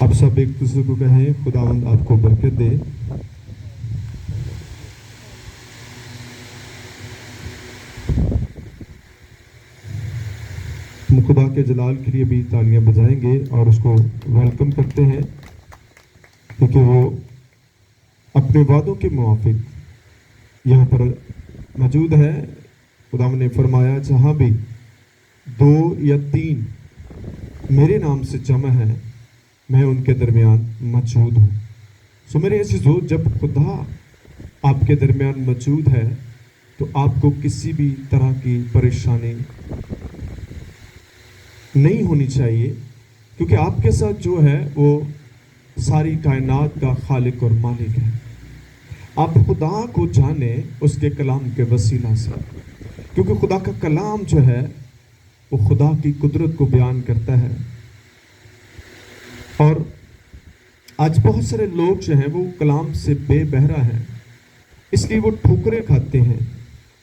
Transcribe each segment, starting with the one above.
آپ سب ایک دوسرے کو کہیں خداوند آپ کو برکت دے. خدا کے جلال کے لیے بھی تالیاں بجائیں گے اور اس کو ویلکم کرتے ہیں کیونکہ وہ اپنے وعدوں کے موافق یہاں پر موجود ہے. خداوند نے فرمایا جہاں بھی 2 یا 3 میرے نام سے جمع ہے میں ان کے درمیان موجود ہوں. سو میرے عزیزو، جب خدا آپ کے درمیان موجود ہے تو آپ کو کسی بھی طرح کی پریشانی نہیں ہونی چاہیے، کیونکہ آپ کے ساتھ جو ہے وہ ساری کائنات کا خالق اور مالک ہے. آپ خدا کو جانیں اس کے کلام کے وسیلہ سے، کیونکہ خدا کا کلام جو ہے وہ خدا کی قدرت کو بیان کرتا ہے. اور آج بہت سارے لوگ جو ہیں وہ کلام سے بے بہرا ہیں، اس لیے وہ ٹھوکریں کھاتے ہیں،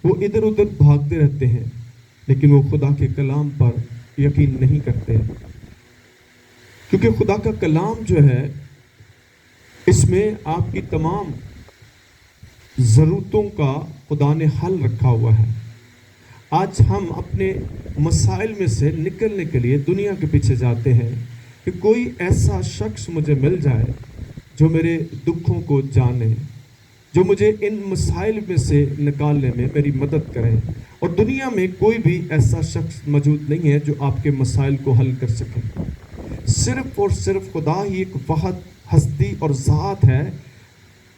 وہ ادھر ادھر بھاگتے رہتے ہیں، لیکن وہ خدا کے کلام پر یقین نہیں کرتے. کیونکہ خدا کا کلام جو ہے اس میں آپ کی تمام ضرورتوں کا خدا نے حل رکھا ہوا ہے. آج ہم اپنے مسائل میں سے نکلنے کے لیے دنیا کے پیچھے جاتے ہیں کہ کوئی ایسا شخص مجھے مل جائے جو میرے دکھوں کو جانے، جو مجھے ان مسائل میں سے نکالنے میں میری مدد کرے. اور دنیا میں کوئی بھی ایسا شخص موجود نہیں ہے جو آپ کے مسائل کو حل کر سکے. صرف اور صرف خدا ہی ایک واحد ہستی اور ذات ہے،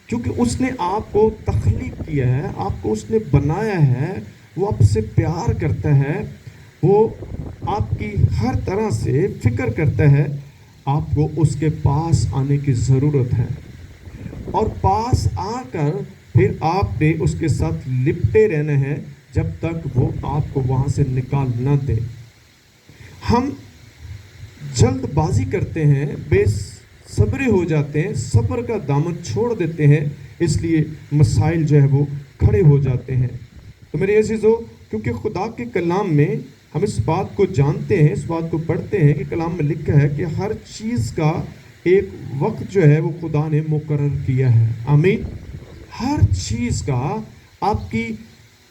کیونکہ اس نے آپ کو تخلیق کیا ہے، آپ کو اس نے بنایا ہے، وہ آپ سے پیار کرتا ہے، وہ آپ کی ہر طرح سے فکر کرتا ہے. آپ کو اس کے پاس آنے کی ضرورت ہے، اور پاس آ کر پھر آپ نے اس کے ساتھ لپٹے رہنا ہے جب تک وہ آپ کو وہاں سے نکال نہ دے. ہم جلد بازی کرتے ہیں، بے صبرے ہو جاتے ہیں، صبر کا دامن چھوڑ دیتے ہیں، اس لیے مسائل جو ہے وہ کھڑے ہو جاتے ہیں. تو میرے عزیزو، کیونکہ خدا کے کلام میں ہم اس بات کو جانتے ہیں، اس بات کو پڑھتے ہیں کہ کلام میں لکھا ہے کہ ہر چیز کا ایک وقت جو ہے وہ خدا نے مقرر کیا ہے. آمین. ہر چیز کا، آپ کی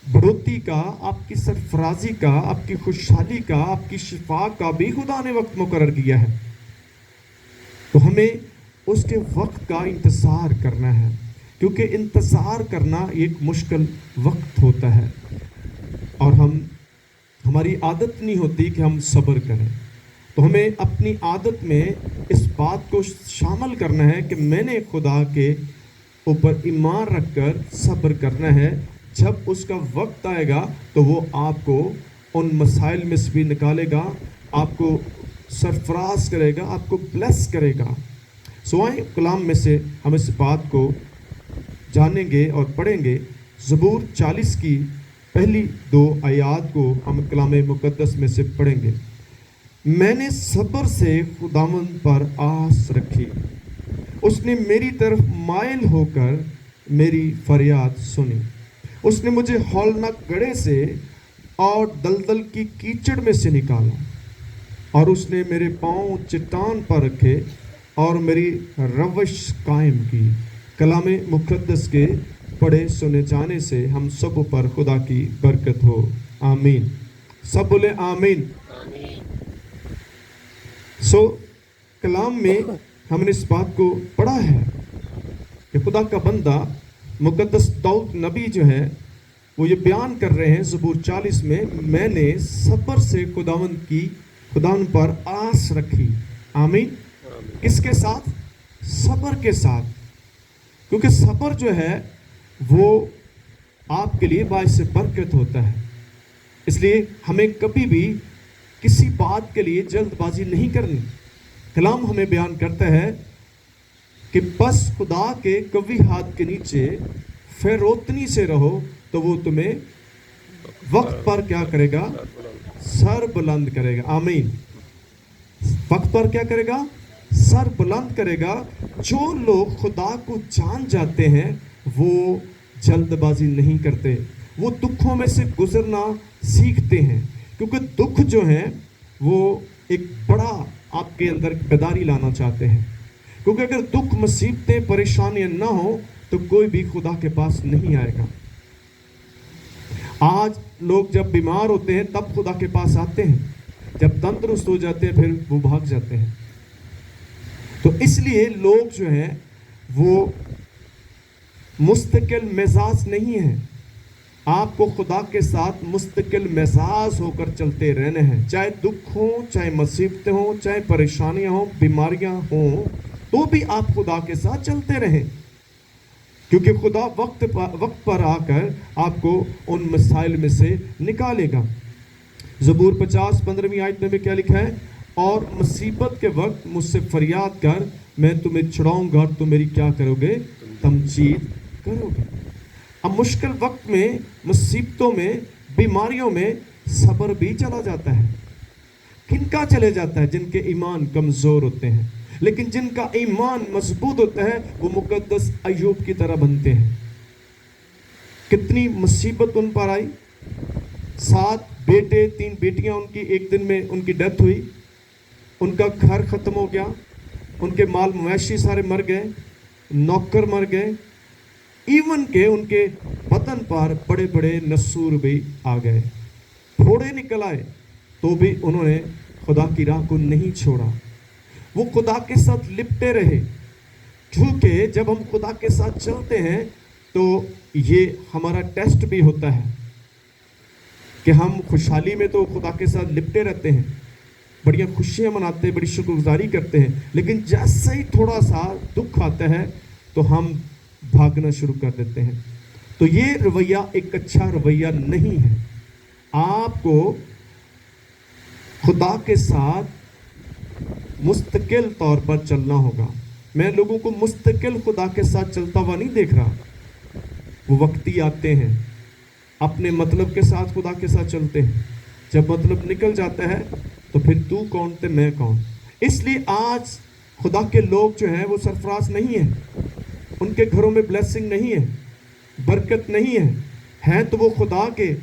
بڑھوتی کا، آپ کی سرفرازی کا، آپ کی خوشحالی کا، آپ کی شفا کا بھی خدا نے وقت مقرر کیا ہے. تو ہمیں اس کے وقت کا انتظار کرنا ہے، کیونکہ انتظار کرنا ایک مشکل وقت ہوتا ہے، اور ہماری عادت نہیں ہوتی کہ ہم صبر کریں. تو ہمیں اپنی عادت میں اس بات کو شامل کرنا ہے کہ میں نے خدا کے اوپر ایمان رکھ کر صبر کرنا ہے. جب اس کا وقت آئے گا تو وہ آپ کو ان مسائل میں سے بھی نکالے گا، آپ کو سرفراز کرے گا، آپ کو بلیس کرے گا. سو آئیں کلام میں سے ہم اس بات کو جانیں گے اور پڑھیں گے. زبور 40 کی پہلی 2 آیات کو ہم کلام مقدس میں سے پڑھیں گے. میں نے صبر سے خداوند پر آس رکھی، اس نے میری طرف مائل ہو کر میری فریاد سنی. اس نے مجھے ہولناک گڑھے سے اور دلدل کی کیچڑ میں سے نکالا، اور اس نے میرے پاؤں چٹان پر رکھے اور میری روش قائم کی. کلام مقدس کے پڑھے سنے جانے سے ہم سب پر خدا کی برکت ہو. آمین. سب بولے آمین. سو کلام میں ہم نے اس بات کو پڑھا ہے کہ خدا کا بندہ مقدس داؤد نبی جو ہے وہ یہ بیان کر رہے ہیں زبور 40 میں نے صبر سے خداوند پر آس رکھی. آمین. کس کے ساتھ؟ صبر کے ساتھ. کیونکہ صبر جو ہے وہ آپ کے لیے باعث برکت ہوتا ہے. اس لیے ہمیں کبھی بھی کسی بات کے لیے جلد بازی نہیں کرنی. کلام ہمیں بیان کرتا ہے کہ بس خدا کے قوی ہاتھ کے نیچے فیروتنی سے رہو تو وہ تمہیں وقت پر کیا کرے گا؟ سر بلند کرے گا. آمین. وقت پر کیا کرے گا؟ سر بلند کرے گا. جو لوگ خدا کو جان جاتے ہیں وہ جلد بازی نہیں کرتے، وہ دکھوں میں سے گزرنا سیکھتے ہیں. کیونکہ دکھ جو ہیں وہ ایک بڑا آپ کے اندر بیداری لانا چاہتے ہیں. کیونکہ اگر دکھ مصیبتیں پریشانیاں نہ ہو تو کوئی بھی خدا کے پاس نہیں آئے گا. آج لوگ جب بیمار ہوتے ہیں تب خدا کے پاس آتے ہیں، جب تندرست ہو جاتے ہیں پھر وہ بھاگ جاتے ہیں. تو اس لیے لوگ جو ہیں وہ مستقل مزاج نہیں ہیں. آپ کو خدا کے ساتھ مستقل مزاج ہو کر چلتے رہنے ہیں، چاہے دکھ ہوں، چاہے مصیبتیں ہوں، چاہے پریشانیاں ہوں، بیماریاں ہوں، تو بھی آپ خدا کے ساتھ چلتے رہیں، کیونکہ خدا وقت پر آ کر آپ کو ان مسائل میں سے نکالے گا. زبور 50:15 آیت میں کیا لکھا ہے؟ اور مصیبت کے وقت مجھ سے فریاد کر، میں تمہیں چھڑاؤں گا، تم میری کیا کرو گے؟ تمجید کرو گے. اب مشکل وقت میں، مصیبتوں میں، بیماریوں میں صبر بھی چلا جاتا ہے. کن کا چلے جاتا ہے؟ جن کے ایمان کمزور ہوتے ہیں. لیکن جن کا ایمان مضبوط ہوتا ہے وہ مقدس ایوب کی طرح بنتے ہیں. کتنی مصیبت ان پر آئی، 7 بیٹے 3 بیٹیاں ان کی ایک دن میں ان کی ڈیتھ ہوئی، ان کا گھر ختم ہو گیا، ان کے مال مویشی سارے مر گئے، نوکر مر گئے، ایون کہ ان کے بدن پر بڑے بڑے نسور بھی آ گئے، پھوڑے نکل آئے، تو بھی انہوں نے خدا کی راہ کو نہیں چھوڑا. وہ خدا کے ساتھ لپٹے رہے، کیونکہ جب ہم خدا کے ساتھ چلتے ہیں تو یہ ہمارا ٹیسٹ بھی ہوتا ہے کہ ہم خوشحالی میں تو خدا کے ساتھ لپٹے رہتے ہیں، بڑی خوشیاں مناتے ہیں، بڑی شکر گزاری کرتے ہیں، لیکن جیسے ہی تھوڑا سا دکھ آتا ہے تو ہم بھاگنا شروع کر دیتے ہیں. تو یہ رویہ ایک اچھا رویہ نہیں ہے. آپ کو خدا کے ساتھ مستقل طور پر چلنا ہوگا. میں لوگوں کو مستقل خدا کے ساتھ چلتا ہوا نہیں دیکھ رہا. وہ وقتی آتے ہیں، اپنے مطلب کے ساتھ خدا کے ساتھ چلتے ہیں، جب مطلب نکل جاتا ہے تو پھر تو کون تے میں کون. اس لیے آج خدا کے لوگ جو ہیں وہ سرفراز نہیں ہیں، ان کے گھروں میں بلیسنگ نہیں ہے، برکت نہیں ہے تو وہ خدا کے،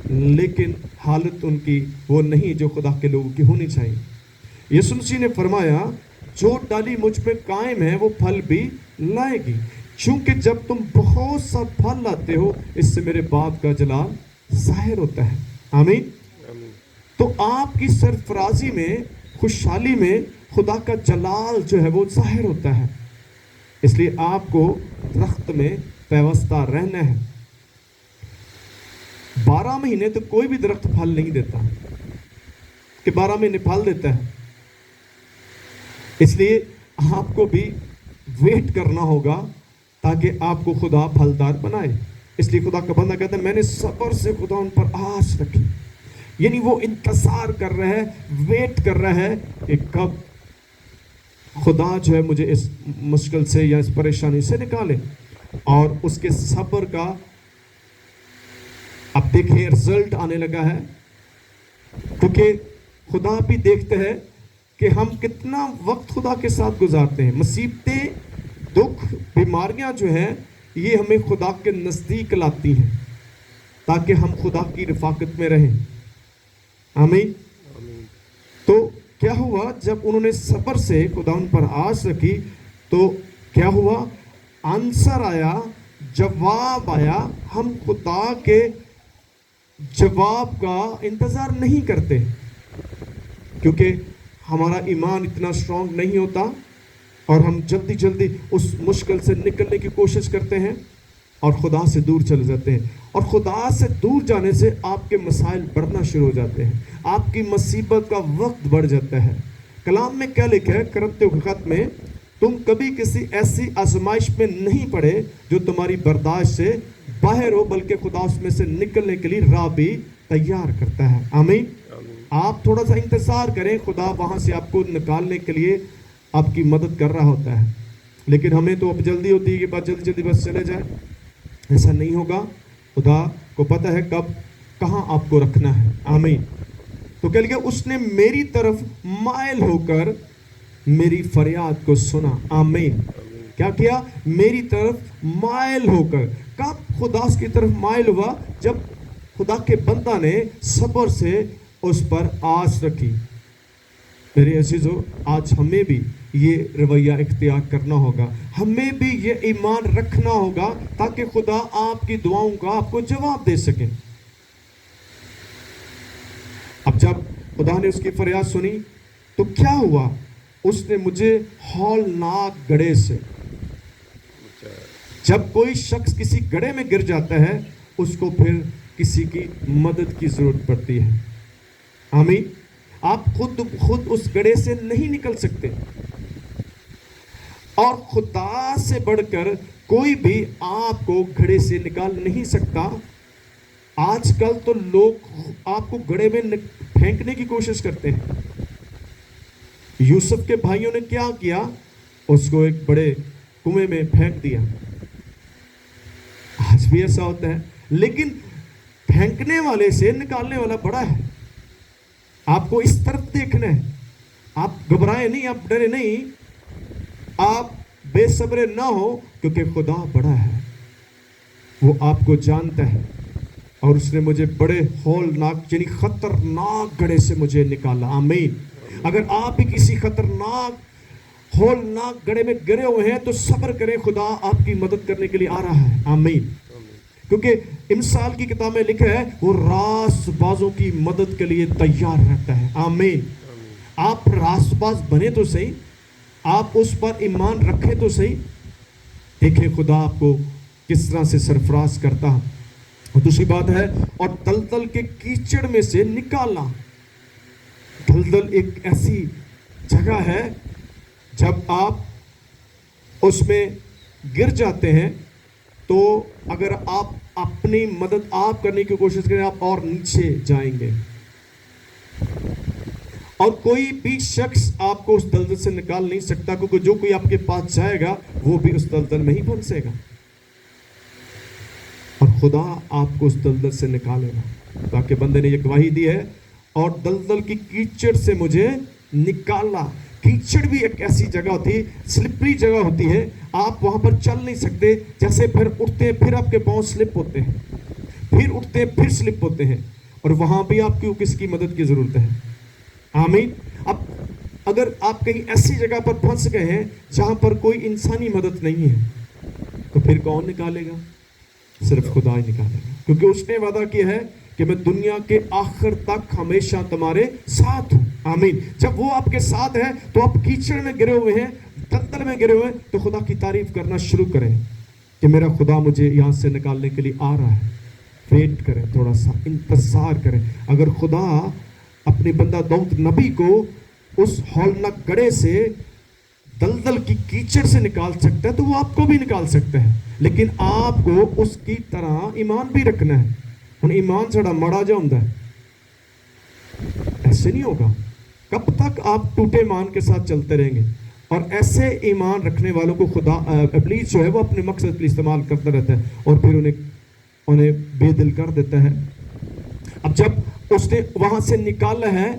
لیکن حالت ان کی وہ نہیں جو خدا کے لوگوں کی ہونی چاہیے. یسوع مسیح نے فرمایا جو ڈالی مجھ پہ قائم ہے وہ پھل بھی لائے گی، چونکہ جب تم بہت سا پھل لاتے ہو اس سے میرے باپ کا جلال ظاہر ہوتا ہے. آمین. تو آپ کی سرفرازی میں، خوشحالی میں خدا کا جلال جو ہے وہ ظاہر ہوتا ہے. اس لیے آپ کو درخت میں پیوستہ رہنا ہے. 12 مہینے تو کوئی بھی درخت پھل نہیں دیتا کہ 12 مہینے پھل دیتا ہے. اس لیے آپ کو بھی ویٹ کرنا ہوگا تاکہ آپ کو خدا پھلدار بنائے. اس لیے خدا کا بندہ کہتا ہے میں نے صبر سے خدا ان پر آس رکھی، یعنی وہ انتظار کر رہا ہے، ویٹ کر رہا ہے کہ کب خدا جو ہے مجھے اس مشکل سے یا اس پریشانی سے نکالے. اور اس کے صبر کا اب دیکھیں رزلٹ آنے لگا ہے، کیونکہ خدا بھی دیکھتے ہیں کہ ہم کتنا وقت خدا کے ساتھ گزارتے ہیں. مصیبتیں، دکھ، بیماریاں جو ہیں یہ ہمیں خدا کے نزدیک لاتی ہیں تاکہ ہم خدا کی رفاقت میں رہیں. آمین. تو کیا ہوا جب انہوں نے صبر سے خدا ان پر آس رکھی تو کیا ہوا؟ آنسر آیا، جواب آیا. ہم خدا کے جواب کا انتظار نہیں کرتے کیونکہ ہمارا ایمان اتنا سٹرونگ نہیں ہوتا اور ہم جلدی جلدی اس مشکل سے نکلنے کی کوشش کرتے ہیں اور خدا سے دور چلے جاتے ہیں. اور خدا سے دور جانے سے آپ کے مسائل بڑھنا شروع ہو جاتے ہیں، آپ کی مصیبت کا وقت بڑھ جاتا ہے. کلام میں کیا لکھا ہے کرنتیوں کے خط میں؟ تم کبھی کسی ایسی آزمائش میں نہیں پڑے جو تمہاری برداشت سے باہر ہو، بلکہ خدا اس میں سے نکلنے کے لیے راہ بھی تیار کرتا ہے. آمین. آپ تھوڑا سا انتظار کریں، خدا وہاں سے آپ کو نکالنے کے لیے آپ کی مدد کر رہا ہوتا ہے. لیکن ہمیں تو اب جلدی ہوتی ہے کہ بس جلدی جلدی بس چلے جائے. ایسا نہیں ہوگا. خدا کو پتہ ہے کب کہاں آپ کو رکھنا ہے. آمین. تو کہہ لیا اس نے میری طرف مائل ہو کر میری فریاد کو سنا. آمین. کیا کیا؟ میری طرف مائل ہو کر. کب خدا کی طرف مائل ہوا؟ جب خدا کے بندہ نے صبر سے اس پر آس رکھی. میرے عزیزو، آج ہمیں بھی یہ رویہ اختیار کرنا ہوگا، ہمیں بھی یہ ایمان رکھنا ہوگا تاکہ خدا آپ کی دعاؤں کا آپ کو جواب دے سکے۔ اب جب خدا نے اس کی فریاد سنی تو کیا ہوا؟ اس نے مجھے ہولناک گڑھے سے، جب کوئی شخص کسی گڑھے میں گر جاتا ہے اس کو پھر کسی کی مدد کی ضرورت پڑتی ہے۔ آمین۔ آپ خود اس گڑھے سے نہیں نکل سکتے، اور خدا سے بڑھ کر کوئی بھی آپ کو گڑھے سے نکال نہیں سکتا۔ آج کل تو لوگ آپ کو گڑھے میں پھینکنے کی کوشش کرتے ہیں۔ یوسف کے بھائیوں نے کیا کیا؟ اس کو ایک بڑے کنویں میں پھینک دیا۔ آج بھی ایسا ہوتا ہے، لیکن پھینکنے والے سے نکالنے والا بڑا ہے۔ آپ کو اس طرف دیکھنا ہے، آپ گھبرائیں نہیں، آپ ڈرے نہیں، آپ بے صبر نہ ہو، کیونکہ خدا بڑا ہے، وہ آپ کو جانتا ہے، اور اس نے مجھے بڑے ہولناک یعنی خطرناک گڑھے سے مجھے نکالا۔ آمین۔ اگر آپ بھی کسی خطرناک ہولناک گڑھے میں گرے ہوئے ہیں تو صبر کریں، خدا آپ کی مدد کرنے کے لیے آ رہا ہے۔ آمین۔ کیونکہ امثال کی کتاب میں لکھا ہے وہ راست بازوں کی مدد کے لیے تیار رہتا ہے۔ آمین۔ آپ راست باز بنے تو صحیح، آپ اس پر ایمان رکھیں تو صحیح، دیکھیں خدا آپ کو کس طرح سے سرفراز کرتا۔ اور دوسری بات ہے، اور دلدل کے کیچڑ میں سے نکالنا۔ دلدل ایک ایسی جگہ ہے جب آپ اس میں گر جاتے ہیں تو اگر آپ اپنی مدد آپ کرنے کی کوشش کریں آپ اور نیچے جائیں گے، اور کوئی بھی شخص آپ کو اس دلدل سے نکال نہیں سکتا، کیونکہ جو کوئی آپ کے پاس جائے گا وہ بھی اس دلدل میں ہی پھنسے گا، اور خدا آپ کو اس دلدل سے نکالے گا۔ تاکہ بندے نے یہ گواہی دی ہے، اور دلدل کی کیچڑ سے مجھے نکالا۔ کیچڑ بھی ایک ایسی جگہ ہوتی ہے، سلپری جگہ ہوتی ہے، آپ وہاں پر چل نہیں سکتے، جیسے پھر اٹھتے ہیں پھر آپ کے پاؤں سلپ ہوتے ہیں، پھر اٹھتے ہیں پھر سلپ ہوتے ہیں، اور وہاں بھی آپ کو کس کی مدد کی ضرورت ہے۔ آمین۔ اب اگر آپ کہیں ایسی جگہ پر پھنس گئے ہیں جہاں پر کوئی انسانی مدد نہیں ہے تو پھر کون نکالے گا؟ صرف خدا ہی نکالے گا، کیونکہ اس نے وعدہ کیا ہے کہ میں دنیا کے آخر تک ہمیشہ تمہارے ساتھ ہوں۔ آمین۔ جب وہ آپ کے ساتھ ہے تو آپ کیچڑ میں گرے ہوئے ہیں، دلدل میں گرے ہوئے ہیں، تو خدا کی تعریف کرنا شروع کریں کہ میرا خدا مجھے یہاں سے نکالنے کے لیے آ رہا ہے۔ ویٹ کریں، تھوڑا سا انتظار کریں۔ اگر خدا اپنے بندہ داؤد نبی کو اس ہولناک گڑھے سے، دلدل کی کیچڑ سے نکال سکتا ہے تو وہ آپ کو بھی نکال سکتا ہے، لیکن آپ کو اس کی طرح ایمان بھی رکھنا ہے۔ ہن ایمان سڑا مڑا جا ہوندا ہے، ایسے نہیں ہوگا۔ کب تک آپ ٹوٹے ایمان کے ساتھ چلتے رہیں گے؟ اور ایسے ایمان رکھنے والوں کو خدا ابلیس جو ہے وہ اپنے مقصد کے لیے استعمال کرتا رہتا ہے، اور پھر انہیں بے دل کر دیتا ہے۔ اب جب اس نے وہاں سے نکالا ہے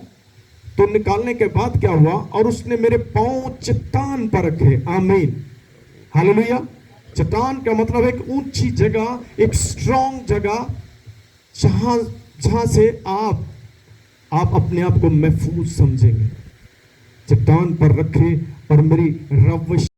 تو نکالنے کے بعد کیا ہوا؟ اور اس نے میرے پاؤں چٹان پر رکھے۔ آمین، ہاللیلویہ۔ چٹان کا مطلب ایک اونچی جگہ، ایک سٹرونگ جگہ، جہاں سے آپ اپنے آپ کو محفوظ سمجھیں گے۔ چٹان پر رکھے اور میری روش